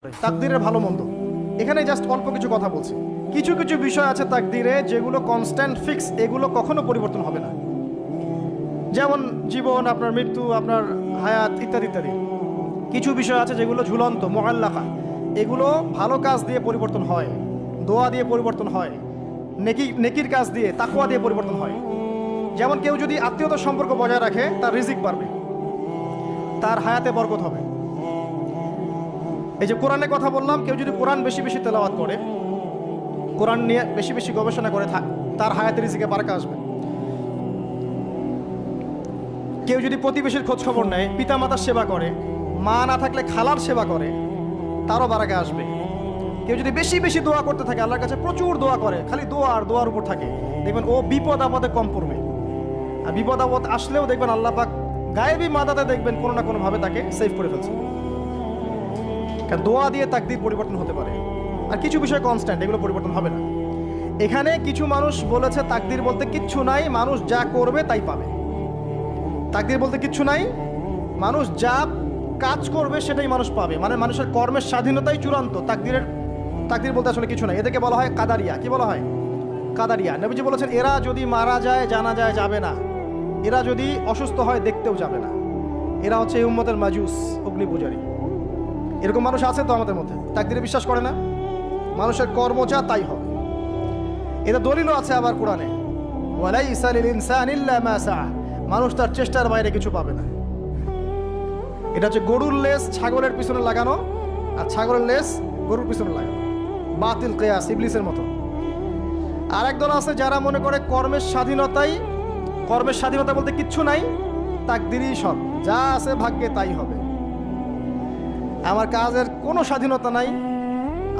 তাকদীরের ভালো মন্দ এখানে জাস্ট অল্প কিছু কথা বলছি। কিছু কিছু বিষয় আছে তাকদীরে যেগুলো কনস্ট্যান্ট ফিক্স, এগুলো কখনো পরিবর্তন হবে না। যেমন জীবন, আপনার মৃত্যু, আপনার হায়াত ইত্যাদি ইত্যাদি। কিছু বিষয় আছে যেগুলো ঝুলন্ত, মুআল্লাকা, এগুলো ভালো কাজ দিয়ে পরিবর্তন হয়, দোয়া দিয়ে পরিবর্তন হয়, নেকির কাজ দিয়ে, তাকওয়া দিয়ে পরিবর্তন হয়। যেমন কেউ যদি আত্মীয়তার সম্পর্ক বজায় রাখে, তার রিজিক বাড়বে, তার হায়াতে বরকত হবে। এই যে কোরআনের কথা বললাম, কেউ যদি কোরআন বেশি বেশি তেলাওয়াত করে, কোরআন নিয়ে বেশি বেশি গবেষণা করে, তার হায়াতে রিজিকে বারাকা আসবে। কেউ যদি প্রতিবেশীর খোঁজ খবর নেয়, পিতামাতার সেবা করে, মা না থাকলে খালার সেবা করে, তারও বারাকা আসবে। কেউ যদি বেশি বেশি দোয়া করতে থাকে, আল্লাহর কাছে প্রচুর দোয়া করে, খালি দোয়া আর দোয়ার উপর থাকে, দেখবেন ও বিপদ আপদে কম পড়বে। আর বিপদ আপদ আসলেও দেখবেন আল্লাহ পাক গায়েবী মাদাতে দেখবেন কোনো না কোনোভাবে তাকে সেভ করে ফেলছে। কারণ দোয়া দিয়ে তাকদীর পরিবর্তন হতে পারে। আর কিছু বিষয় কনস্ট্যান্ট, এগুলো পরিবর্তন হবে না। এখানে কিছু মানুষ বলেছে তাকদীর বলতে কিচ্ছু নাই, মানুষ যা করবে তাই পাবে। তাকদীর বলতে কিচ্ছু নাই, মানুষ যা কাজ করবে সেটাই মানুষ পাবে, মানে মানুষের কর্মের স্বাধীনতাই চূড়ান্ত। তাকদীর বলতে আসলে কিছু নাই। এদেরকে বলা হয় কাদারিয়া। কি বলা হয়? কাদারিয়া। নবীজি বলেছেন, এরা যদি মারা যায় জানা যায় যাবে না, এরা যদি অসুস্থ হয় দেখতেও যাবে না, এরা হচ্ছে এই উম্মতের মাজুস, অগ্নি পূজারী। এরকম মানুষ আছে তো আমাদের মধ্যে, তাকদীরে বিশ্বাস করে না, মানুষের কর্ম যা তাই হবে। এটা দলিলও আছে আবার কোরআনে, ওয়ালাইসা লিল ইনসানি ইল্লা মা সাআ, মানুষ তার চেষ্টার বাইরে কিছু পাবে না। এটা হচ্ছে গরুর লেজ ছাগলের পিছনে লাগানো, আর ছাগলের লেজ গরুর পিছনে লাগানো, বাতিল কিয়াস, ইবলিসের মতো। আর একদল আছে যারা মনে করে কর্মের স্বাধীনতা বলতে কিচ্ছু নাই, তাকদীরই সব, যা আছে ভাগ্যে তাই হবে। আমার কাজের কোনো স্বাধীনতা নাই,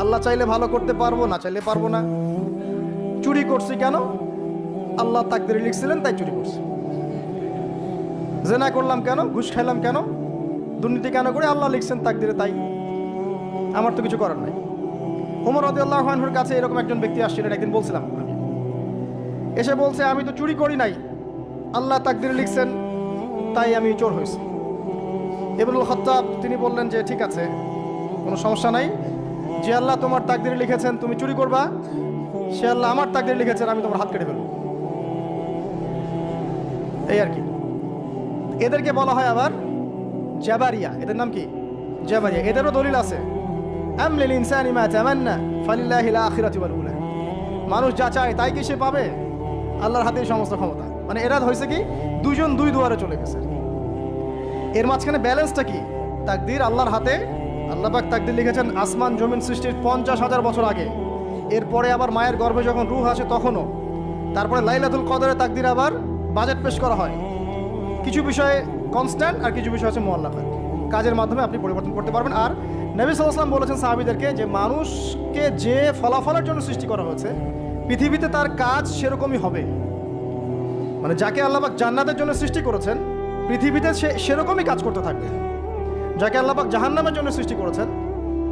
আল্লাহ চাইলে ভালো করতে পারবো, না চাইলে পারবো না। চুরি করছি কেন? আল্লাহ তাকদীরে লিখছিলেন তাই চুরি করছি। জেনা করলাম কেন? ঘুষ খাইলাম কেন? দুর্নীতি কেন করে? আল্লাহ লিখছেন তাকদীরে তাই, আমার তো কিছু করার নাই। ওমর রাদিয়াল্লাহু আনহুর কাছে এরকম একজন ব্যক্তি আসছিলেন, একদিন বলছিলাম আমি, এসে বলছে, আমি তো চুরি করি নাই, আল্লাহ তাকদীরে লিখছেন তাই আমি চোর হয়েছি। ইবনুল খাত্তাব তিনি বললেন যে ঠিক আছে, কোনো সমস্যা নাই, যে আল্লাহ তোমার তাকদীরে লিখেছেন তুমি চুরি করবা, সে আল্লাহ আমার তাকদীরে লিখেছেন আমি তোমার হাত কেটে ফেলবো। এই আর কি। এদেরকে বলা হয় আবার জাবারিয়া। এদের নাম কি? জাবারিয়া। এদেরও দলিল আছে, আম লিল ইনসানি মা তামান্না ফালিল্লাহিল আখিরাতু ওয়াল উলা, মানুষ যা চায় তাই কি সে পাবে? আল্লাহর হাতেই সমস্ত ক্ষমতা। মানে এরা হয়েছে কি, দুইজন দুই দুয়ারে চলে গেছে। এর মাঝখানে ব্যালেন্সটা কি? তাকদীর আল্লাহর হাতে। আল্লাহ পাক তাকদীর লিখেছেন আসমান জমিন সৃষ্টির 50,000 বছর আগে, এরপরে আবার মায়ের গর্ভে যখন রূহ আসে তখনও, তারপরে লাইলাতুল কদরে তাকদীর আবার বাজেট পেশ করা হয়। কিছু বিষয়ে কনস্ট্যান্ট আর কিছু বিষয় আছে মুআল্লাকা, কাজের মাধ্যমে আপনি পরিবর্তন করতে পারবেন। আর নবী সাল্লাল্লাহু আলাইহি ওয়াসাল্লাম বলেছেন সাহাবীদেরকে যে মানুষকে যে ফলাফলের জন্য সৃষ্টি করা হয়েছে, পৃথিবীতে তার কাজ সেরকমই হবে। মানে যাকে আল্লাহ পাক জান্নাতের জন্য সৃষ্টি করেছেন, পৃথিবীতে সে সেরকমই কাজ করতে থাকবে। যাকে আল্লাহ পাক জাহান্নামের জন্য সৃষ্টি করেছেন,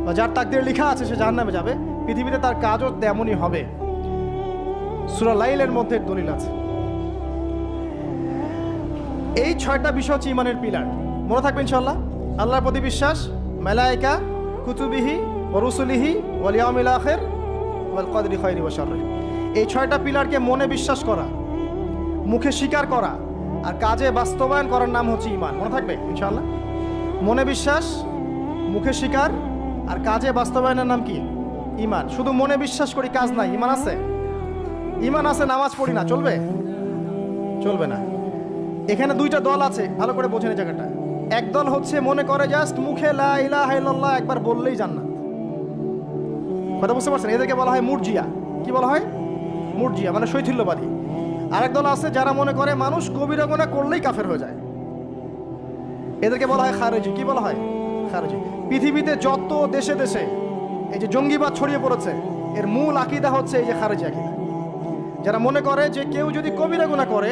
বা যার তাকদীরে লেখা আছে সে জাহান্নামে যাবে, পৃথিবীতে তার কাজও তেমনই হবে। সূরা লাইলের মধ্যে দলিল আছে। এই 6টা বিষয় হচ্ছে ঈমানের পিলার, মনে থাকবে ইনশাআল্লাহ। আল্লাহর প্রতি বিশ্বাস, মালায়েকা, কুতুবিহি ওয়া রুসুলিহি ওয়াল ইয়াউমিল আখির ওয়াল কদরি খায়রি ওয়া শাররি। এই 6টা পিলারকে মনে বিশ্বাস করা, মুখে স্বীকার করা, আর কাজে বাস্তবায়ন করার নাম হচ্ছে ঈমান। মনে থাকবে ইনশাআল্লাহ। মনে বিশ্বাস, মুখে স্বীকার, আর কাজে বাস্তবায়নের নাম কি? ঈমান। শুধু মনে বিশ্বাস করি, কাজ নাই, ঈমান আছে? ঈমান আছে, নামাজ পড়ি না, চলবে? চলবে না। এখানে দুইটা দল আছে, ভালো করে বোঝেন এই জায়গাটা। এক দল হচ্ছে মনে করে জাস্ট মুখে লা ইলাহা ইল্লাল্লাহ একবার বললেই জান্নাত। কথা বুঝতে পারছেন? এদেরকে বলা হয় মুরজিয়া। কি বলা হয়? মুরজিয়া, মানে শৈথিল্যবাদী। আরেক দল আছে যারা মনে করে মানুষ কবিরা গুনাহ করলেই কাফের হয়ে যায়, এদেরকে বলা হয় খারেজি। কি বলা হয়? খারেজি। পৃথিবীতে যত দেশে দেশে এই যে জঙ্গিবাদ ছড়িয়ে পড়েছে, এর মূল আকীদা হচ্ছে এই যে খারেজি আকীদা। যারা মনে করে যে কেউ যদি কবিরা গুনাহ করে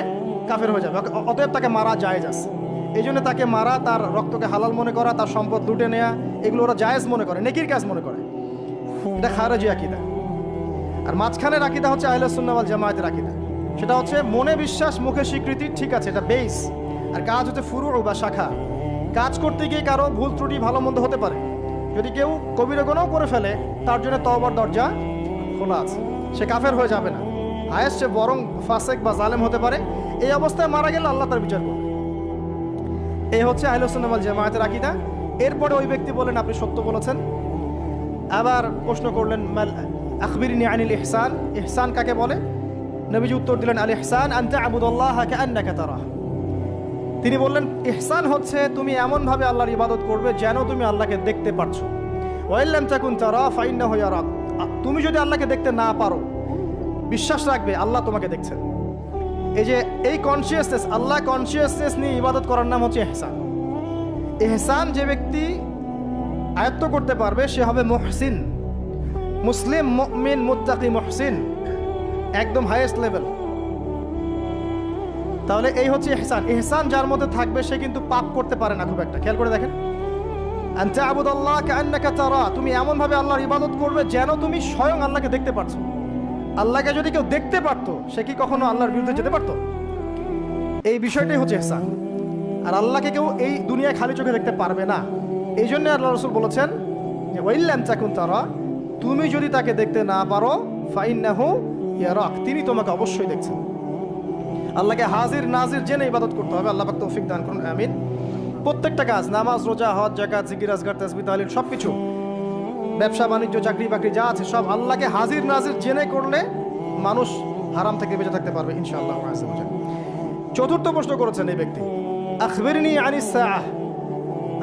কাফের হয়ে যাবে, অতএব তাকে মারা জায়েজ আছে, এই জন্য তাকে মারা, তার রক্তকে হালাল মনে করা, তার সম্পদ লুটে নেওয়া, এগুলো ওরা জায়েজ মনে করে, নেকির কাজ মনে করে। এটা খারেজি আকীদা। আর মাঝখানের আকীদা হচ্ছে আহলে সুন্নাহ ওয়াল জামায়াতের আকীদা। সেটা হচ্ছে মনে বিশ্বাস, মুখে স্বীকৃতি, ঠিক আছে, এটা বেস। আর কাজ হচ্ছে ফুরু বা শাখা। কাজ করতে গিয়ে কারো ভুল ত্রুটি ভালো মন্দ হতে পারে, যদি কেউ কবিরা গুনাহ করে ফেলে তার জন্য তওবার দরজা খোলা আছে, সে কাফের হয়ে যাবে না, হায়েস্ট সে বরং ফাসেক বা জালেম হতে পারে। এই অবস্থায় মারা গেলে আল্লাহ তার বিচার করবে। এই হচ্ছে আহলুস সুন্নাহ ওয়াল জামায়াতের আকীদা। এরপরে ওই ব্যক্তি বলেন আপনি সত্য বলেছেন। আবার প্রশ্ন করলেন আখবিরনি আনিল ইহসান, ইহসান কাকে বলে? নবীজি উত্তর দিলেন আল ইহসান আন তা'বুদাল্লাহা কাআন্নাকা তারাহ। তিনি বললেন ইহসান হচ্ছে তুমি এমনভাবে আল্লাহর ইবাদত করবে যেন তুমি আল্লাহকে দেখতে পারছো। ওয়া ইল্লাম তাকুন তারা ফাইন্নাহু ইয়ারাক, তুমি যদি আল্লাহকে দেখতে না পারো বিশ্বাস রাখবে আল্লাহ তোমাকে দেখছেন। এই যে এই কনসিয়াসনেস, আল্লাহ কনসিয়াসনেস নিয়ে ইবাদত করার নাম হচ্ছে ইহসান। ইহসান যে ব্যক্তি আয়ত্ত করতে পারবে সে হবে মুহসিন, মুসলিম, মুমিন, মুত্তাকি, মুহসিন, একদম হাইয়েস্ট লেভেল। তাহলে এই হচ্ছে ইহসান। ইহসান যার মধ্যে থাকবে সে কিন্তু পাপ করতে পারে না খুব একটা। খেয়াল করে দেখেন, আন তা'বুদাল্লাহা কাআন্নাকা তারা, তুমি এমনভাবে আল্লাহর ইবাদত করবে যেন তুমি স্বয়ং আল্লাহকে দেখতে পারছো। আল্লাহকে যদি কেউ দেখতে পারতো সে কি কখনো আল্লাহর বিরুদ্ধে যেতে পারতো? এই বিষয়টাই হচ্ছে ইহসান। আর আল্লাহকে কেউ এই দুনিয়ায় খালি চোখে দেখতে পারবে না। এই জন্য আল্লাহ রাসূল বলেছেন যে ওয়া ইল্লাম তাকুন তারা, তুমি যদি তাকে দেখতে না পারো ফাইন্নাহু ইয়ারাক, তিনি তোমাকে অবশ্যই দেখছেন। আল্লাহকে হাজির নাজির জেনে ইবাদত করতে হবে। আল্লাহ পাক তৌফিক দান করুন, আমিন। প্রত্যেকটা কাজ, নামাজ, রোজা, হজ, যাকাত, জিকির, আজকার, তাসবিহ, তাহলিল, সব কিছু, ব্যবসা বাণিজ্য, চাকরি বাকরি যা আছে সব আল্লাহকে হাজির নাজির জেনে করলে মানুষ হারাম থেকে বেঁচে থাকতে পারবে ইনশাআল্লাহ। চতুর্থ প্রশ্ন করেছেন এই ব্যক্তি, আখবিরনি আনিস সাআহ,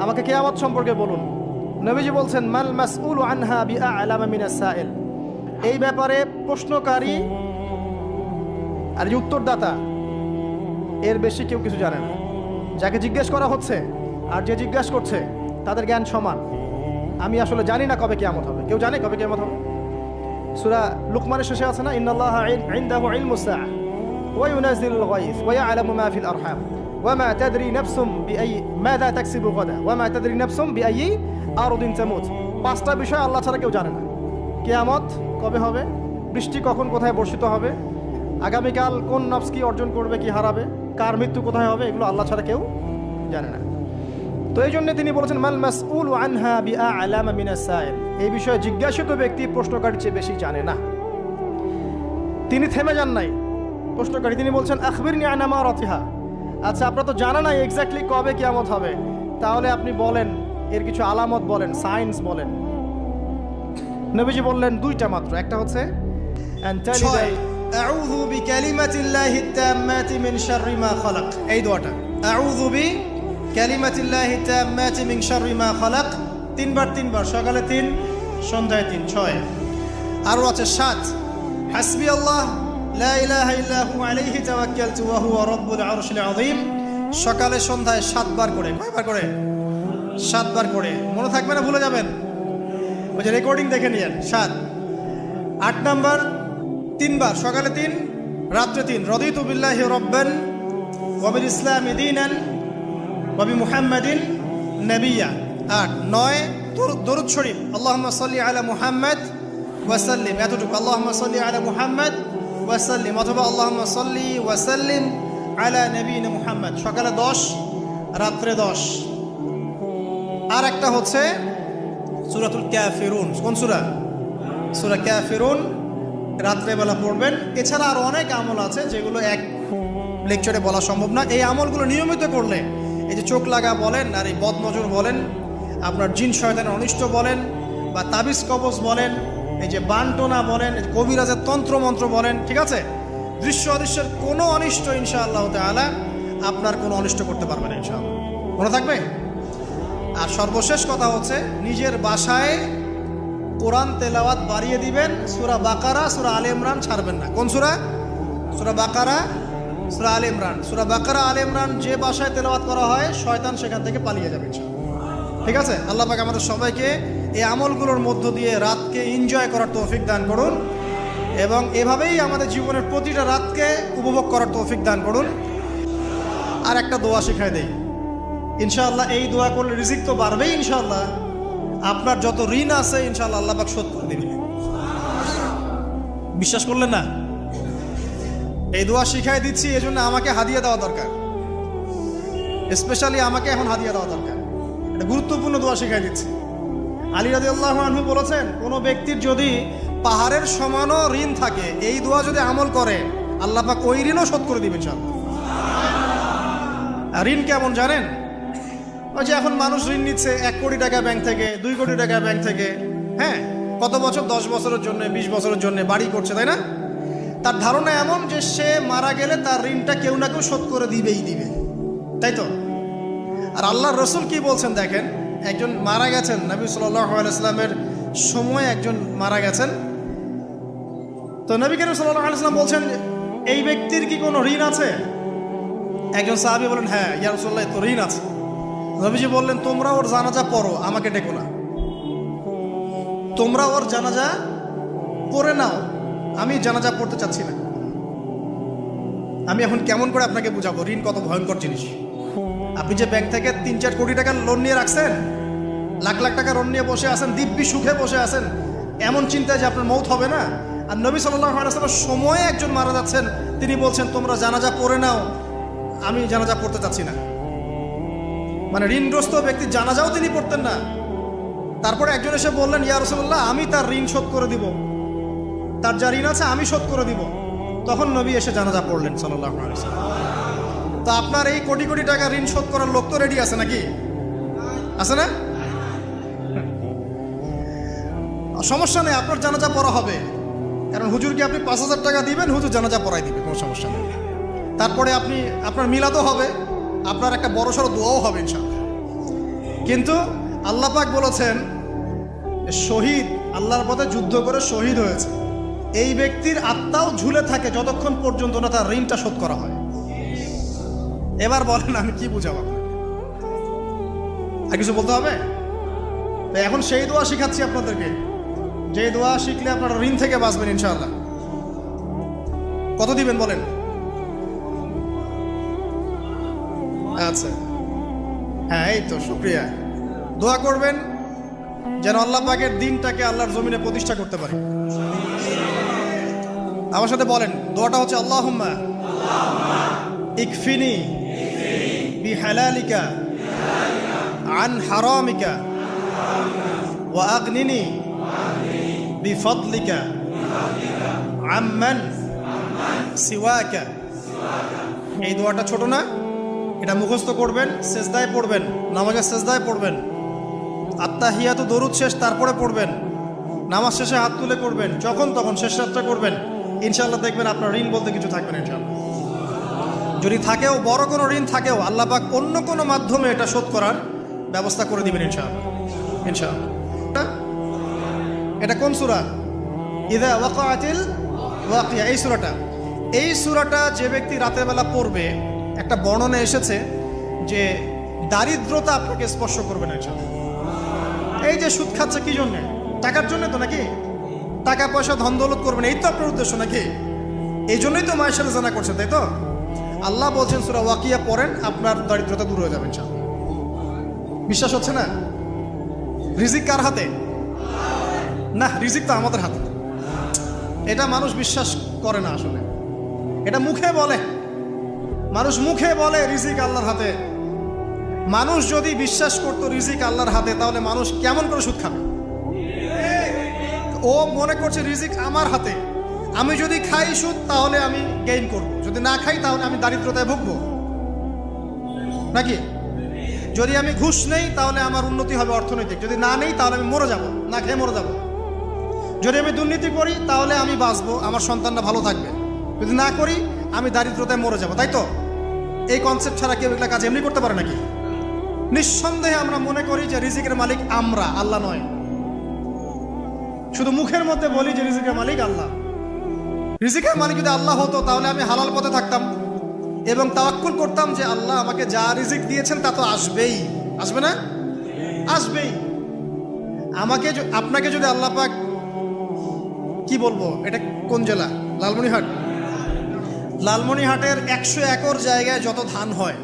আমাকে কিয়ামত সম্পর্কে বলুন। নবীজি বলছেন মাল মাসউলু আনহা বিআ'লামা মিনাস সাইল, এই ব্যাপারে প্রশ্নকারী আর যে উত্তরদাতা এর বেশি কেউ কিছু জানে না। যাকে জিজ্ঞেস করা হচ্ছে আর যে জিজ্ঞাসা করছে তাদের জ্ঞান সমান। আমি আসলে জানি না কবে কিয়ামত হবে। কেউ জানে কবে কিয়ামত হবে? সূরা লুকমানের শেষে আছে না, ইন্নাল্লাহা ইনদাহু ইলমুস সাআহ ওয়া ইউনাজ্জিলুল গায়থ ওয়া ইয়ালামু মা ফিল আরহাম ওয়া মা তাদরি নাফসুম বিআই মাযা তাকসিবু গাদা ওয়া মা তাদরি নাফসুম বিআই আরদিন তামুত। পাঁচটা বিষয় আল্লাহ ছাড়া কেউ জানে না। কিয়ামত কবে হবে, বৃষ্টি কখন কোথায় বর্ষিত হবে, আগামীকাল কোন নফস কি অর্জন করবে কি হারাবে, কার মৃত্যু কোথায় হবে, এগুলো আল্লাহ ছাড়া কেউ জানে না। তো এই জন্য তিনি বলেছেন মাল মাসউলু আনহা বিআ'লামা মিনাস সাইল, এই বিষয়ে জিজ্ঞাসিত ব্যক্তি প্রশ্নকারীর চেয়ে বেশি জানে না। তিনি থেমে যান নাই প্রশ্নকারী, তিনি বলছেন আখবিরনি আন আমারাতিহা, আচ্ছা আপনার তো জানা নাই এক্স্যাক্টলি কবে কিয়ামত হবে, তাহলে আপনি বলেন এর কিছু আলামত বলেন, সাইন্স বলেন। নবীজি বললেন দুইটা মাত্র, একটা হচ্ছে আউযু বিকালিমাতিল্লাহি তাম্মাতি মিন শাররি মা খালাক, এই দোয়াটা আউযু বিকালিমাতিল্লাহি তাম্মাতি মিন শাররি মা খালাক, তিনবার, সকালে 3, সন্ধ্যায় 3, 6। আরও আছে 7, হাসবি আল্লাহ লা ইলাহা ইল্লা হু আলাইহি তাওয়াক্কালতু ওয়া হুয়া রাব্বুল আরশিল আযীম, সকালে সন্ধ্যায় 7 বার করে। কয়বার করে? 7 বার করে। মনে থাকবে না, ভুলে যাবেন, ওই যে রেকর্ডিং দেখে নিয়েন। 7। 8 নাম্বার 3 বার, সকালে 3, রাত্রে 3, রাদিতু বিল্লাহি রাব্বান ওয়া বিল ইসলামি দীনান ওয়া বিমুহাম্মাদিন নাবিয়্যা। 8। 9 দরুদ শরীফ, আল্লাহুম্মা সাল্লি আলা মুহাম্মাদ ওয়া সাল্লিম, এতটুকু, আল্লাহুম্মা সাল্লি আলা মুহাম্মাদ ওয়া সাল্লিম, অথবা আল্লাহুম্মা সাল্লি ওয়া সাল্লিম আলা নবিয়িনা মুহাম্মাদ, সকালে 10, রাত্রে 10। আর একটা হচ্ছে সূরাতুল কাফিরুন। কোন সূরা? সূরা কাফিরুন, রাত্রেবেলা পড়বেন। এছাড়া আরও অনেক আমল আছে যেগুলো এক লেকচারে বলা সম্ভব না। এই আমলগুলো নিয়মিত করলে, এই যে চোখ লাগা বলেন, আর এই বদনজর বলেন, আপনার জিন শয়তানের অনিষ্ট বলেন, বা তাবিজ কবজ বলেন, এই যে বানটোনা বলেন, কবিরাজের তন্ত্রমন্ত্র বলেন, ঠিক আছে, দৃশ্য অদৃশ্যের কোনো অনিষ্ট ইনশাআল্লাহ তাআলা আপনার কোনো অনিষ্ট করতে পারবে না ইনশাআল্লাহ। মনে থাকবে? আর সর্বশেষ কথা হচ্ছে নিজের বাসায় কোরআন তেলাওয়াত বাড়িয়ে দিবেন। সূরা বাকারা, সূরা আলে ইমরান ছাড়বেন না। কোন সূরা? সূরা বাকারা, সূরা আলে ইমরান। সূরা বাকারা, আলে ইমরান যে বাসায় তেলাওয়াত করা হয় শয়তান সেখান থেকে পালিয়ে যাবে ইনশাআল্লাহ। ঠিক আছে? আল্লাহ পাক আমাদের সবাইকে এই আমলগুলোর মধ্য দিয়ে রাতকে এনজয় করার তৌফিক দান করুন, এবং এভাবেই আমাদের জীবনের প্রতিটা রাতকে উপভোগ করার তৌফিক দান করুন। আর একটা দোয়া শিখাই দেই ইনশাআল্লাহ, এই দোয়া করলে রিজিক তো বাড়বেই ইনশাআল্লাহ। আপনার যত ঋণ আছে ইনশাআল্লাহ আল্লাহ পাক শোধ করে দিবেন। বিশ্বাস করলেন না? এই দোয়া শিখাই দিচ্ছি, এজন্য আমাকে হাদিয়া দেওয়া দরকার, স্পেশালি আমাকে এখন হাদিয়া দেওয়া দরকার। এটা গুরুত্বপূর্ণ দোয়া শিখাই দিচ্ছি। আলী রাদিয়াল্লাহু আনহু বলেছেন, কোনো ব্যক্তির যদি পাহাড়ের সমানও ঋণ থাকে, এই দোয়া যদি আমল করে, আল্লাহ পাক ওই ঋণও শোধ করে দিবেন ইনশাআল্লাহ। আর ঋণ কেমন জানেন? ওই যে এখন মানুষ ঋণ নিচ্ছে 1 কোটি টাকা ব্যাংক থেকে, 2 কোটি টাকা ব্যাংক থেকে, হ্যাঁ, কত বছর, 10 বছরের জন্য, 20 বছরের জন্য বাড়ি করছে, তাই না? তার ধারণা এমন যে সে মারা গেলে তার ঋণটা কেউ না কেউ শোধ করে দিবেই দিবে, তাই তো? আর আল্লাহর রসুল কি বলছেন দেখেন, একজন মারা গেছেন, নবী সাল্লাল্লাহু আলাইহি ওয়াসাল্লামের সময় একজন মারা গেছেন। তো নবী করিম সাল্লাল্লাহু আলাইহি ওয়াসাল্লাম বলছেন, এই ব্যক্তির কি কোনো ঋণ আছে? একজন সাহাবী বলেন, হ্যাঁ ইয়া রাসূলুল্লাহ, তো ঋণ আছে। নবীজি বললেন, তোমরা ওর জানাজা পড়ো, আমাকে ডেকো না। তোমরা ওর জানাজা পড়ে নাও, আমি জানাজা পড়তে চাচ্ছি না। আমি এখন কেমন করে আপনাকে বুঝাবো ঋণ কত ভয়ঙ্কর জিনিস। আপনি যে ব্যাংক থেকে 3-4 কোটি টাকা লোন নিয়ে রাখছেন, লাখ লাখ টাকা লোন নিয়ে বসে আছেন, দিব্যি সুখে বসে আছেন, এমন চিন্তায় যে আপনার মৌত হবে না। আর নবী সাল্লাল্লাহু আলাইহি ওয়াসাল্লাম সময়ে একজন মারা যাচ্ছেন, তিনি বলছেন তোমরা জানাজা পড়ে নাও, আমি জানাজা পড়তে চাচ্ছি না। মানে ঋণগ্রস্ত ব্যক্তির জানাজাও তিনি পড়তেন না। তারপরে একজন এসে বললেন, ইয়া রাসূলুল্লাহ, আমি তার ঋণ শোধ করে দিব, তার যা ঋণ আছে আমি শোধ করে দিব। তখন নবী এসে জানাজা পড়লেন সাল্লাল্লাহু আলাইহি ওয়াসাল্লাম। তো আপনার এই কোটি কোটি টাকা ঋণ শোধ করার লোক তো রেডি আছে নাকি? আছে না? সমস্যা নেই, আপনার জানাজা পড়া হবে। কারণ হুজুরকে আপনি 5,000 টাকা দিবেন, হুজুর জানাজা পড়াই দিবে, কোনো সমস্যা নেই। তারপরে আপনার মিলাদও হবে, আপনার একটা বড়সড় দোয়াও হবে ইনশাআল্লাহ। কিন্তু আল্লাহ পাক বলেছেন, শহীদ, আল্লাহর পথে যুদ্ধ করে শহীদ হয়েছে, এই ব্যক্তির আত্মাও ঝুলে থাকে যতক্ষণ পর্যন্ত না তার ঋণটা শোধ করা হয়। এবার বলেন আমি কি বুঝাবো? আর কিছু বলতে হবে? তো এখন সেই দোয়া শিখাচ্ছি আপনাদেরকে, যে দোয়া শিখলে আপনারা ঋণ থেকে বাঁচবেন ইনশাআল্লাহ। কত দিবেন বলেন? আচ্ছা, হ্যাঁ, এই তো শুকরিয়া। দোয়া করবেন যেন আল্লাহ পাকের দিনটাকে আল্লাহর জমিনে প্রতিষ্ঠা করতে পারে। আমার সাথে বলেন, দোয়াটা হচ্ছে, আল্লাহুম্মা ইকফিনি বিহালালিকা আন হারামিকা ওয়া আগনিনি বিফদলিকা আম্মান সিওয়াকা। এই দোয়াটা ছোট না, এটা মুখস্থ করবেন, সেজদায় পড়বেন, নামাজের সেজদায় পড়বেন, আত্তাহিয়াতু দরুদ শেষ তারপরে পড়বেন, নামাজ শেষে হাত তুলে করবেন, যখন তখন শেষ রাতটা করবেন, ইনশাআল্লাহ দেখবেন আপনার ঋণ বলতে কিছু থাকবে না ইনশাআল্লাহ। যদি থাকেও, বড় কোনো ঋণ থাকেও, আল্লাহ পাক অন্য কোনো মাধ্যমে এটা শোধ করার ব্যবস্থা করে দিবেন ইনশাআল্লাহ। ইনশাআল্লাহ। এটা কোন সূরা? ইযা ওয়াকাআতিল ওয়াকিয়া, এই সূরাটা যে ব্যক্তি রাতের বেলা পড়বে, একটা বর্ণনা এসেছে যে দারিদ্রতা আপনাকে স্পর্শ করবে না ইনশাআল্লাহ। এই যে সুদ খাচ্ছে কি জন্যে? টাকার জন্য তো নাকি? টাকা পয়সা ধন দৌলত করবেন, এই তো আপনার উদ্দেশ্য নাকি? এই জন্যই তো মায়ের সাথে জানা করছেন, তাই তো? আল্লাহ বলছেন সূরা ওয়াকিয়া পড়েন, আপনার দারিদ্রতা দূর হয়ে যাবে ইনশাআল্লাহ। বিশ্বাস হচ্ছে না? রিজিক কার হাতে? না, রিজিক তো আমাদের হাতে। এটা মানুষ বিশ্বাস করে না আসলে, এটা মুখে বলে, মানুষ মুখে বলে রিজিক আল্লাহর হাতে। মানুষ যদি বিশ্বাস করতো রিজিক আল্লাহর হাতে, তাহলে মানুষ কেমন করে সুদ খাবে? ও মনে করছে রিজিক আমার হাতে, আমি যদি খাই সুদ তাহলে আমি গেইন করব, যদি না খাই তাহলে আমি দারিদ্রতায় ভুগবো নাকি? যদি আমি ঘুষ নেই তাহলে আমার উন্নতি হবে অর্থনৈতিক, যদি না নেই তাহলে আমি মরে যাব, না খেয়ে মরে যাব। যদি আমি দুর্নীতি করি তাহলে আমি বাঁচবো, আমার সন্তানরা ভালো থাকবে, যদি না করি আমি দারিদ্রতায় মরে যাব, তাই তো? এই কনসেপ্ট ছাড়া কেউ এগুলা কাজ এমনি করতে পারে নাকি? নিঃসন্দেহে আমরা মনে করি যে রিজিকের মালিক আমরা, আল্লাহ নয়। শুধু মুখের মধ্যে বলি যে রিজিকের মালিক আল্লাহ। রিজিকের মালিক যদি আল্লাহ হতো তাহলে আমি হালাল পথে থাকতাম এবং তাওয়াক্কুল করতাম যে আল্লাহ আমাকে যা রিজিক দিয়েছেন তা তো আসবেই, আসবে না? আসবেই। আমাকে, আপনাকে যদি আল্লাহ পাক, কি বলবো, এটা কোন জেলা? লালমনিরহাট। লালমনিরহাটের 100 একর জায়গায় যত ধান হয়,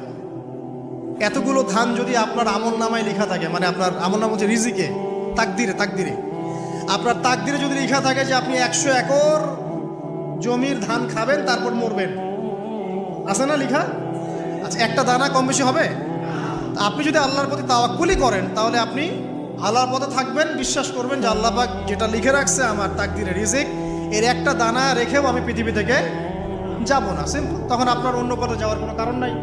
এতগুলো ধান যদি আপনার আমল নামায় লেখা থাকে, মানে আপনার আমল নাম হচ্ছে রিজিকে, তাকদিরে আপনার তাকদিরে যদি লেখা থাকে যে আপনি 100 একর জমির ধান খাবেন তারপর মরবেন, আছে না লেখা? আচ্ছা, একটা দানা কম বেশি হবে? আপনি যদি আল্লাহর প্রতি তাওয়াক্কুলই করেন তাহলে আপনি আল্লাহর পথে থাকবেন, বিশ্বাস করবেন যে আল্লাহ পাক যেটা লিখে রাখছে আমার তাকদিরে রিজিক, এর একটা দানা রেখেও আমি পৃথিবী থেকে যাব না, সিম্পল। তখন আপনার অন্য পথে যাওয়ার কোনো কারণ নাই।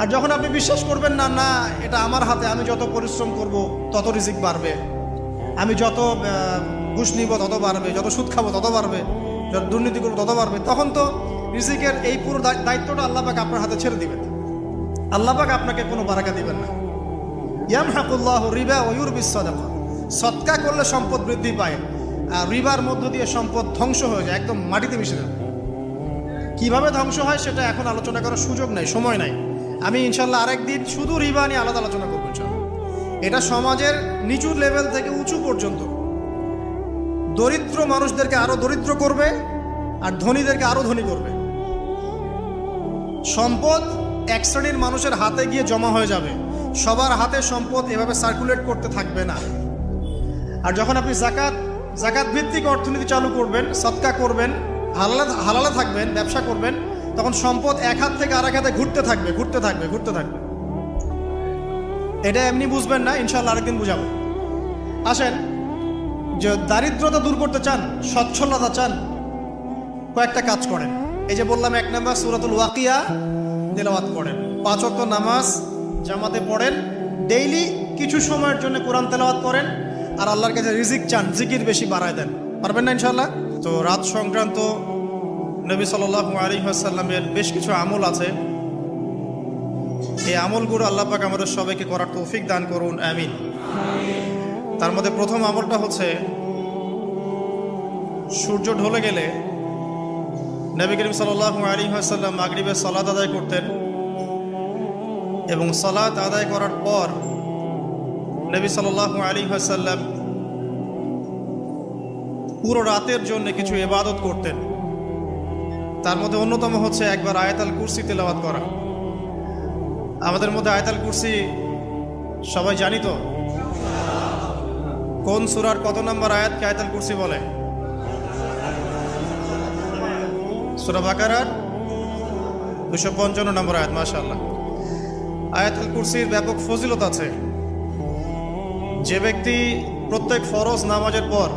আর যখন আপনি বিশ্বাস করবেন না, না এটা আমার হাতে, আমি যত পরিশ্রম করব তত রিজিক বাড়বে, আমি যত ঘুষ নিব তত বাড়বে, যত সুদ খাবো তত বাড়বে, যত দুর্নীতি করবো তত বাড়বে, তখন তো রিজিকের এই পুরো দায়িত্বটা আল্লাহ পাক আপনার হাতে ছেড়ে দিবেন। আল্লাহ পাক আপনাকে কোনো বারাকা দিবেন না। ইয়ামহাকুল্লাহু রিবা ওয়া ইউরবিস সাদাকা। সদকা করলে সম্পদ বৃদ্ধি পায়, আর রিবার মধ্য দিয়ে সম্পদ ধ্বংস হয়ে যায়, একদম মাটিতে মিশে যায়। কিভাবে ধ্বংস হয় সেটা এখন আলোচনা করার সুযোগ নাই, সময় নাই। আমি ইনশাল্লাহ আরেকদিন শুধু রিবা নিয়ে আলাদা আলোচনা করবো ইনশাল্লাহ। এটা সমাজের নিচু লেভেল থেকে উঁচু পর্যন্ত দরিদ্র মানুষদেরকে আরো দরিদ্র করবে, আর ধনীদেরকে আরো ধনী করবে। সম্পদ এক শ্রেণীর মানুষের হাতে গিয়ে জমা হয়ে যাবে, সবার হাতে সম্পদ এভাবে সার্কুলেট করতে থাকবে না। আর যখন আপনি জাকাত ভিত্তিক অর্থনীতি চালু করবেন, সদকা করবেন, হালালে থাকবেন, ব্যবসা করবেন, তখন সম্পদ এক হাত থেকে আরেক হাতে ঘুরতে থাকবে। এটা এমনি বুঝবেন না, ইনশাআল্লাহ আরেকদিন বুঝাবো। আসেন, যে দারিদ্রতা দূর করতে চান, সচ্ছলতা চান, কয়েকটা কাজ করেন। এই যে বললাম, 1 নাম্বার সূরাতুল ওয়াকিয়া তেলাওয়াত করেন, 5 ওয়াক্ত নামাজ জামাতে পড়েন, ডেইলি কিছু সময়ের জন্য কোরআন তেলাওয়াত করেন, আর আল্লাহর কাছে রিজিক চান, জিকির বেশি বাড়ায় দেন। পারবেন না ইনশাআল্লাহ? তো রাত সংক্রান্ত নবী সাল্লাল্লাহু আলাইহি ওয়াসাল্লামের বেশ কিছু আমল আছে। এই আমলগুলো আল্লাহ পাক আমাদের সবাইকে করার তৌফিক দান করুন, আমিন। তার মধ্যে প্রথম আমলটা হচ্ছে, সূর্য ঢলে গেলে নবী করিম সাল্লাল্লাহু আলাইহি ওয়াসাল্লাম মাগরিবের সালাত আদায় করতেন, এবং সালাত আদায় করার পর নবী সাল্লাল্লাহু আলাইহি ওয়াসাল্লাম পুরো রাতের জন্য কিছু ইবাদত করতেন। তার মধ্যে অন্যতম হচ্ছে একবার আয়াতুল কুরসি তেলাওয়াত করা। আমাদের মধ্যে আয়াতুল কুরসি সবাই জানি তো? কোন সূরার কত নম্বর আয়াতকে আয়াতুল কুরসি বলে? সূরা বাকারার 255 নম্বর আয়াত। মাশাআল্লাহ। আয়াতুল কুরসির ব্যাপক ফজিলত আছে। যে ব্যক্তি প্রত্যেক ফরজ নামাজের পর,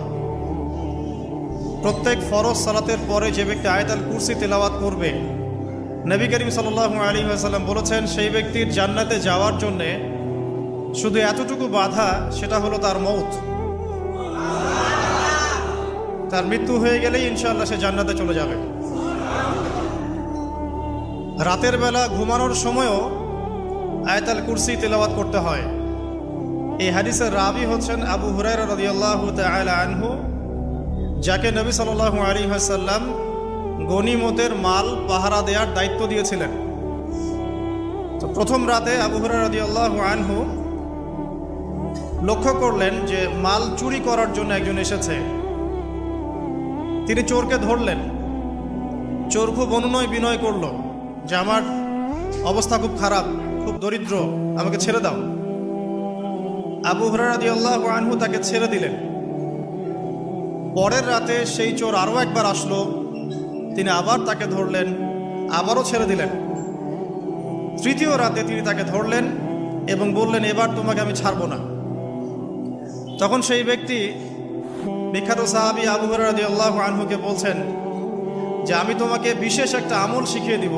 প্রত্যেক ফরজ সালাতের পরে যে ব্যক্তি আয়াতুল কুরসি তেলাওয়াত করবে, নবী করিম সাল্লাল্লাহু আলাইহি ওয়াসাল্লাম বলেছেন, সেই ব্যক্তির জান্নাতে যাওয়ার জন্য শুধু এতটুকু বাধা, সেটা হলো তার মউত। তার মৃত্যু হয়ে গেলেই ইনশাআল্লাহ সে জান্নাতে চলে যাবে। রাতের বেলা ঘুমানোর সময়ও আয়াতুল কুরসি তেলাওয়াত করতে হয়। এই হাদিসের রাবি হচ্ছেন আবু হুরায়রা রাদিয়াল্লাহু তাআলা আনহু, যাকে নবী সাল্লাল্লাহু আলাইহি ওয়াসাল্লাম গনিমতের মাল পাহারা দেওয়ার দায়িত্ব দিয়েছিলেন। তো প্রথম রাতে আবু হুরায়রা রাদিয়াল্লাহু আনহু লক্ষ্য করলেন যে মাল চুরি করার জন্য একজন এসেছে। তিনি চোরকে ধরলেন। চোর খুব অনুনয় বিনয় করলো যে আমার অবস্থা খুব খারাপ, খুব দরিদ্র, আমাকে ছেড়ে দাও। আবু হুরায়রা রাদিয়াল্লাহু আনহু তাকে ছেড়ে দিলেন। পরের রাতে সেই চোর আরও একবার আসলো, তিনি আবার তাকে ধরলেন, আবারও ছেড়ে দিলেন। তৃতীয় রাতে তিনি তাকে ধরলেন এবং বললেন, এবার তোমাকে আমি ছাড়ব না। তখন সেই ব্যক্তি, বিখ্যাত সাহাবী আবু হুরায়রা রাদিয়াল্লাহু আনহুকে বলছেন যে আমি তোমাকে বিশেষ একটা আমল শিখিয়ে দিব,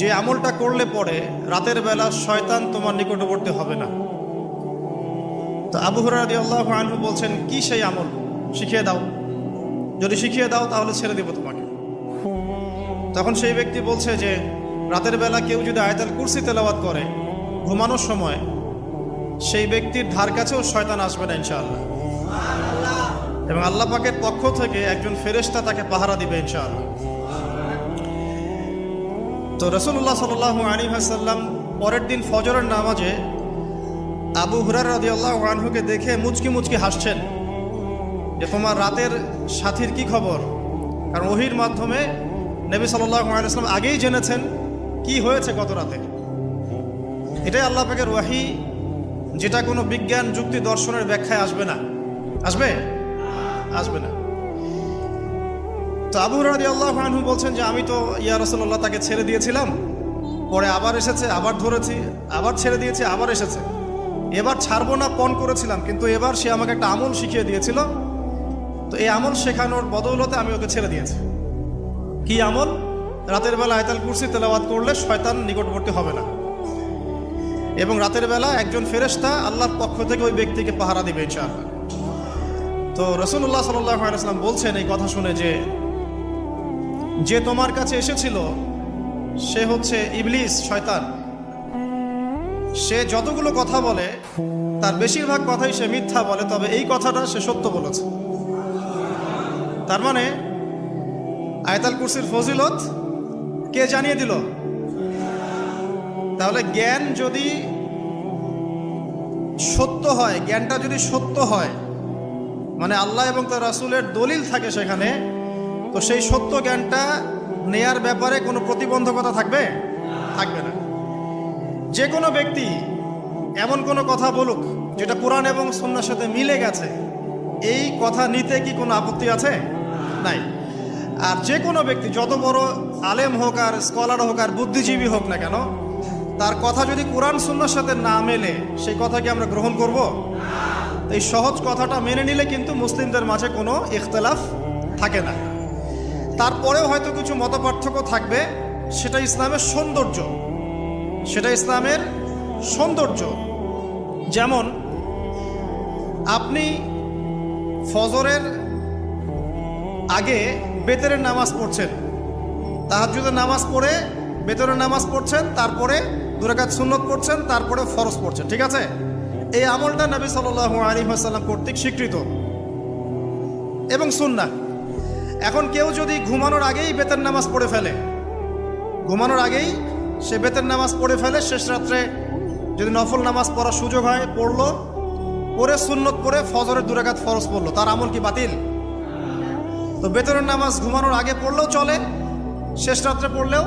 যে আমলটা করলে পরে রাতের বেলা শয়তান তোমার নিকটবর্তী হবে না। তো আবু হুরায়রা রাদিয়াল্লাহু আনহু বলছেন, কি সেই আমল, শিখিয়ে দাও, যদি শিখিয়ে দাও তাহলে ছেড়ে দেব তোমাকে। তখন সেই ব্যক্তি বলছে যে রাতের বেলা কেউ যদি আয়াতুল কুরসি তেলাওয়াত করে ঘুমানোর সময়, সেই ব্যক্তির ধার কাছেও শয়তান আসবে না ইনশাআল্লাহ, এবং আল্লাহ পাকের পক্ষ থেকে একজন ফেরেশতা তাকে পাহারা দিবে ইনশাআল্লাহ। তো রাসূলুল্লাহ সাল্লাল্লাহু আলাইহি ওয়াসাল্লাম পরের দিন ফজরের নামাজে আবু হুরায়রা রাদিয়াল্লাহু আনহুকে দেখে মুচকি মুচকি হাসছেন যে তোমার রাতের সাথীর কি খবর। কারণ ওহীর মাধ্যমে নবী সাল্লাল্লাহু আলাইহি ওয়াসাল্লাম আগেই জেনেছেন কি হয়েছে গত রাতে। এটাই আল্লাহ পাকের ওয়াহী, যেটা কোনো বিজ্ঞান যুক্তি দর্শনের ব্যাখ্যায় আসবে না। আসবে না। তো আবু হুরায়রা রাদিয়াল্লাহু আনহু বলছেন যে আমি তো ইয়া রাসূলুল্লাহ তাকে ছেড়ে দিয়েছিলাম, পরে আবার এসেছে, আবার ধরেছি, আবার ছেড়ে দিয়েছি, আবার এসেছে। এবার ছাড়বো না পণ করেছিলাম, কিন্তু এবার সে আমাকে একটা আমল শিখিয়ে দিয়েছিল, তো এই আমল শেখানোর বদৌলতে আমি ওকে ছেড়ে দিয়েছি। কি আমল? রাতের বেলা আয়াতুল কুরসি তেলাওয়াত করলে শয়তান নিকটবর্তী হবে না, এবং রাতের বেলা একজন ফেরেশতা আল্লাহর পক্ষ থেকে ওই ব্যক্তিকে পাহারা দিবে ইনশাআল্লাহ। তো রাসূলুল্লাহ সাল্লাল্লাহু আলাইহি ওয়াসাল্লাম বলছেন এই কথা শুনে যে তোমার কাছে এসেছিল সে হচ্ছে ইবলিস, শয়তান। সে যতগুলো কথা বলে তার বেশিরভাগ কথাই সে মিথ্যা বলে, তবে এই কথাটা সে সত্য বলেছে। তার মানে আয়াতুল কুরসির ফজিলত কে জানিয়ে দিল? তাহলে জ্ঞান যদি সত্য হয়, জ্ঞানটা যদি সত্য হয়, মানে আল্লাহ এবং তার রাসূলের দলিল থাকে সেখানে, তো সেই সত্য জ্ঞানটা নেয়ার ব্যাপারে কোনো প্রতিবন্ধকতা থাকবে? থাকবে না। যে কোনো ব্যক্তি এমন কোনো কথা বলুক যেটা কোরআন এবং সুন্নাহর সাথে মিলে গেছে, এই কথা নিতে কি কোনো আপত্তি আছে? নাই। আর যে কোনো ব্যক্তি যত বড় আলেম হোক আর স্কলার হোক আর বুদ্ধিজীবী হোক না কেন, তার কথা যদি কোরআন সুন্নাহর সাথে না মেলে সেই কথা কি আমরা গ্রহণ করব? এই সহজ কথাটা মেনে নিলে কিন্তু মুসলিমদের মাঝে কোনো ইখতিলাফ থাকে না। তারপরেও হয়তো কিছু মতপার্থক্য থাকবে, সেটা ইসলামের সৌন্দর্য, সেটা ইসলামের সৌন্দর্য। যেমন আপনি ফজরের আগে বেতরের নামাজ পড়ছেন, তাহাজ্জুদের নামাজ পড়ে বেতরের নামাজ পড়ছেন, তারপরে 2 রাকাত সুন্নত পড়ছেন, তারপরে ফরজ পড়ছেন, ঠিক আছে? এই আমলটা নবী সাল্লাল্লাহু আলাইহি ওয়াসাল্লাম কর্তৃক স্বীকৃত এবং সুন্নাহ। এখন কেউ যদি ঘুমানোর আগেই বেতের নামাজ পড়ে ফেলে, ঘুমানোর আগেই সে বেতের নামাজ পড়ে ফেলে, শেষ রাত্রে যদি নফল নামাজ পড়ার সুযোগ হয় পড়লো, পরে সুন্নত পড়ে ফজরের 2 রাকাত ফরজ পড়লো, তার আমল কি বাতিল? তো বেতরের নামাজ ঘুমানোর আগে পড়লেও চলে, শেষ রাত্রে পড়লেও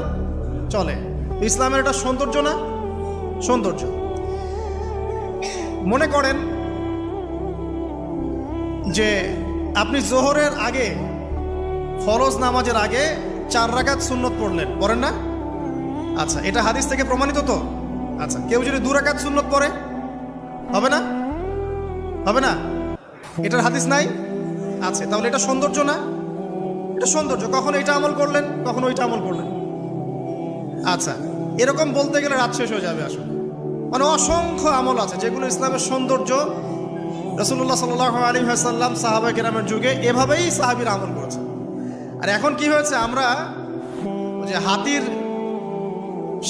চলে। ইসলামের এটা সৌন্দর্য না? সৌন্দর্য। মনে করেন যে আপনি জোহরের আগে, ফরজ নামাজের আগে 4 রাকাত সুন্নত পড়লেন, পড়েন না? আচ্ছা, এটা হাদিস থেকে প্রমাণিত তো? আচ্ছা, কেউ যদি 2 রাকাত সুন্নত পড়ে হবে না? হবে না? এটার হাদিস নাই? আচ্ছা, তাহলে এটা সৌন্দর্য না? এটা সৌন্দর্য। কখন এটা আমল করলেন, কখন ওইটা আমল করলেন। আচ্ছা, এরকম বলতে গেলে রাত শেষ হয়ে যাবে আসলে। মানে অসংখ্য আমল আছে যেগুলো ইসলামের সৌন্দর্য। রাসূলুল্লাহ সাল্লাল্লাহু আলাইহি ওয়াসাল্লাম সাহাবায়ে কেরামের যুগে এভাবেই সাহাবীরা আমল করেছে। আর এখন কি হয়েছে, আমরা যে হাতির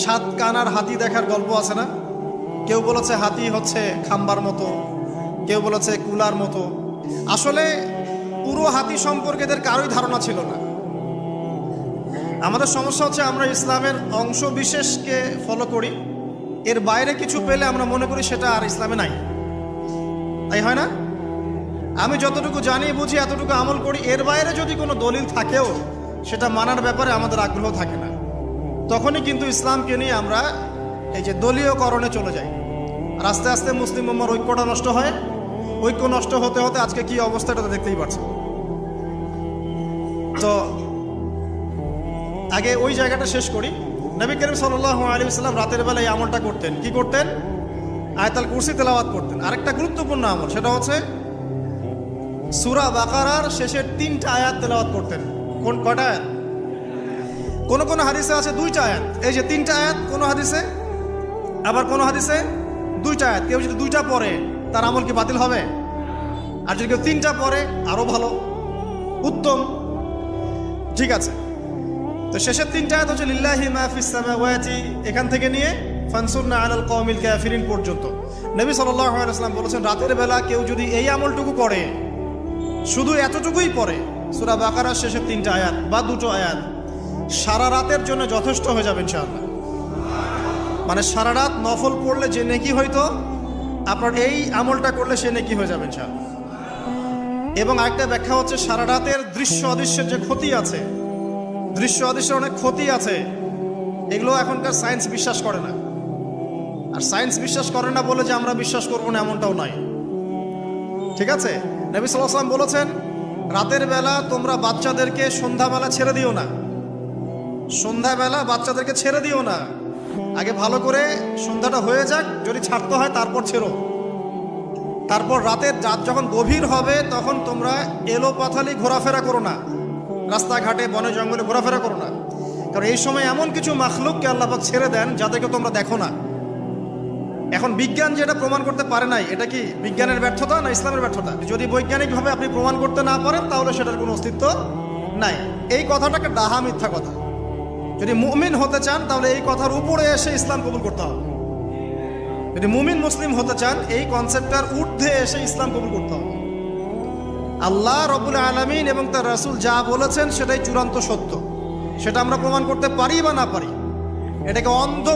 7 কান আর হাতি দেখার গল্প আছে না, কেউ বলেছে হাতি হচ্ছে খাম্বার মতো, কেউ বলেছে কুলার মতো। আসলে পুরো হাতি সম্পর্কে এদের কারোই ধারণা ছিল না। আমাদের সমস্যা হচ্ছে আমরা ইসলামের অংশ বিশেষকে ফলো করি, এর বাইরে কিছু পেলে আমরা মনে করি সেটা আর ইসলামে নাই। তাই হয় না? আমি যতটুকু জানি বুঝি এতটুকু আমল করি, এর বাইরে যদি কোনো দলিল থাকেও সেটা মানার ব্যাপারে আমাদের আগ্রহ থাকে না। তখনই কিন্তু ইসলামকে নিয়ে আমরা এই যে দলীয়করণে চলে যাই, আর আস্তে আস্তে মুসলিম উম্মার ঐক্যটা নষ্ট হয়। ঐক্য নষ্ট হতে হতে আজকে কি অবস্থা এটা তো দেখতেই পাচ্ছি। তো আগে ওই জায়গাটা শেষ করি। নবী করিম সাল্লাল্লাহু আলাইহি ওয়াসাল্লাম রাতের বেলা এই আমলটা করতেন। কি করতেন? আয়াতুল কুরসি তেলাওয়াত করতেন। আরেকটা গুরুত্বপূর্ণ আমল, সেটা হচ্ছে সূরা বাকারার শেষের 3টা আয়াত তেলাওয়াত করতেন। কয়টা আয়াত? কোন কোন হাদিসে আছে 2টা আয়াত। এই যে 3টা আয়াত কোন হাদিসে, আবার কোন হাদিসে 2টা আয়াত। কেউ যদি 2টা পড়ে তার আমল কি বাতিল হবে? আর যদি কেউ 3টা পড়ে আরো ভালো, উত্তম। ঠিক আছে, তো শেষের 3টা আয়াত হচ্ছে লিল্লাহি মা ফিস সামাওয়াতি, এখান থেকে নিয়ে ফানসুরনা আলাল কওমিল কাফিরিন পর্যন্ত। নবী সাল্লাল্লাহু আলাইহি ওয়াসাল্লাম বলেছেন রাতের বেলা কেউ যদি এই আমলটুকু করে, শুধু এতটুকুই পড়ে, সূরা বাকারার শেষের 3টা আয়াত বা 2টো আয়াত, সারা রাতের জন্য যথেষ্ট হয়ে যাবে ইনশাআল্লাহ। মানে সারা রাত নফল পড়লে যে নেকি হইতো, আপনার এই আমলটা করলে সে নেকি হয়ে যাবে ইনশাআল্লাহ। এবং আরেকটা ব্যাখ্যা হচ্ছে সারা রাতের দৃশ্য অদৃশ্যের যে ক্ষতি আছে, দৃশ্য অদৃশ্যের অনেক ক্ষতি আছে, এগুলো এখনকার সায়েন্স বিশ্বাস করে না। আর সায়েন্স বিশ্বাস করে না বলে যে আমরা বিশ্বাস করবো না এমনটাও নয়, ঠিক আছে? নবী সাল্লাল্লাহু আলাইহি ওয়াসাল্লাম বলেছেন রাতের বেলা তোমরা বাচ্চাদেরকে সন্ধ্যাবেলা ছেড়ে দিও না, সন্ধ্যাবেলা বাচ্চাদেরকে ছেড়ে দিও না, আগে ভালো করে সন্ধ্যাটা হয়ে যাক, যদি ছাড়তে হয় তারপর ছেড়ো। তারপর রাতের রাত যখন গভীর হবে তখন তোমরা এলোপাথালি ঘোরাফেরা করো না, রাস্তাঘাটে বনে জঙ্গলে ঘোরাফেরা করো না। কারণ এই সময় এমন কিছু মাখলুককে আল্লাহ পাক ছেড়ে দেন যাদেরকে তোমরা দেখো না। এখন বিজ্ঞান যেটা প্রমাণ করতে পারে নাই, এটা কি বিজ্ঞানের ব্যর্থতা না ইসলামের ব্যর্থতা? যদি বৈজ্ঞানিকভাবে আপনি প্রমাণ করতে না পারেন তাহলে সেটার কোনো অস্তিত্ব নাই। এই কথাটাকে ডাহা মিথ্যা কথা। যদি মুমিন হতে চান তাহলে এই কথার উপরে এসে ইসলাম কবুল করতে হবে। যদি মুমিন মুসলিম হতে চান এই কনসেপ্টটার ঊর্ধ্বে এসে ইসলাম কবুল করতে হবে। আল্লাহ রব্বুল আলামিন এবং তার রাসূল যা বলেছেন সেটাই চূড়ান্ত সত্য, সেটা আমরা প্রমাণ করতে পারি বা না পারি, এটাকে অন্ধ